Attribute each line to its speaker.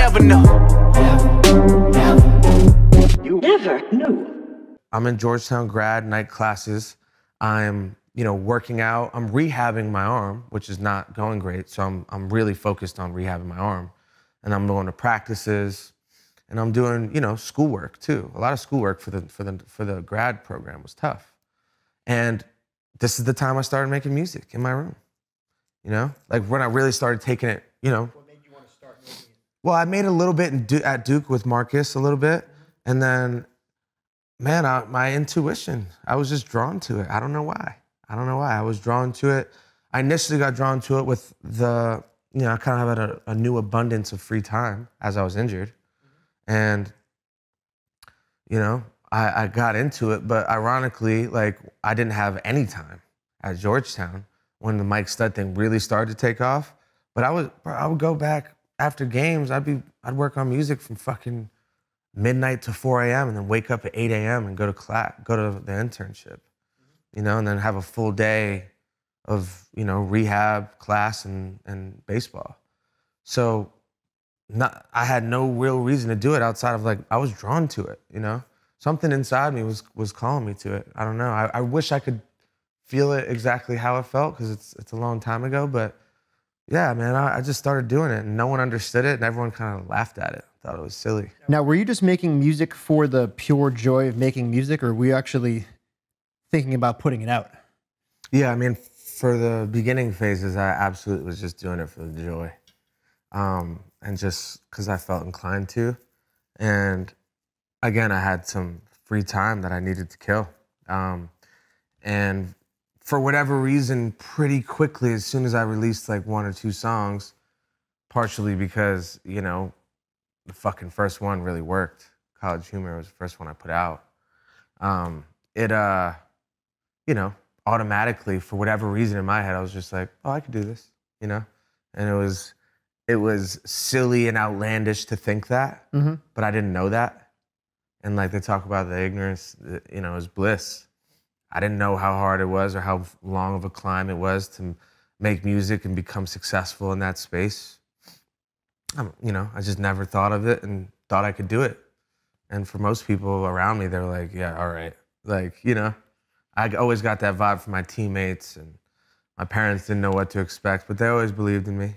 Speaker 1: never know. You never knew.
Speaker 2: I'm in Georgetown grad night classes. I'm, working out. I'm rehabbing my arm, which is not going great. So I'm really focused on rehabbing my arm. And I'm going to practices, and I'm doing, schoolwork too. A lot of schoolwork for the grad program was tough. And this is the time I started making music in my room. Like when I really started taking it, What
Speaker 3: made you want to start making it?
Speaker 2: Well, I made a little bit at Duke with Marcus, a little bit. And then, man, my intuition, I was just drawn to it. I don't know why. I was drawn to it. I initially got drawn to it with I kind of had a new abundance of free time as I was injured. And, I got into it, but ironically, I didn't have any time at Georgetown when the Mike Stud thing really started to take off. But I would go back after games. I'd work on music from fucking midnight to 4 a.m. and then wake up at 8 a.m. and go to the internship, and then have a full day of, rehab, class, and baseball. So I had no real reason to do it outside of I was drawn to it, Something inside me was calling me to it. I don't know. I wish I could feel it exactly how it felt because it's a long time ago, but yeah, man, I just started doing it and no one understood it and everyone kind of laughed at it. Thought it was silly.
Speaker 3: Now, were you just making music for the pure joy of making music, or were you actually thinking about putting it out?
Speaker 2: Yeah, I mean, for the beginning phases, I absolutely was just doing it for the joy. And just because I felt inclined to. And again, I had some free time that I needed to kill. And for whatever reason, pretty quickly, as soon as I released 1 or 2 songs, partially because, the fucking first one really worked. College Humor was the first one I put out. It automatically, for whatever reason in my head, I was just like, oh, I could do this, And it was silly and outlandish to think that, but I didn't know that. And they talk about the ignorance, is bliss. I didn't know how hard it was or how long of a climb it was to make music and become successful in that space. I just never thought of it and thought I could do it. And for most people around me, they're like, yeah, all right. I always got that vibe from my teammates, and my parents didn't know what to expect, but they always believed in me,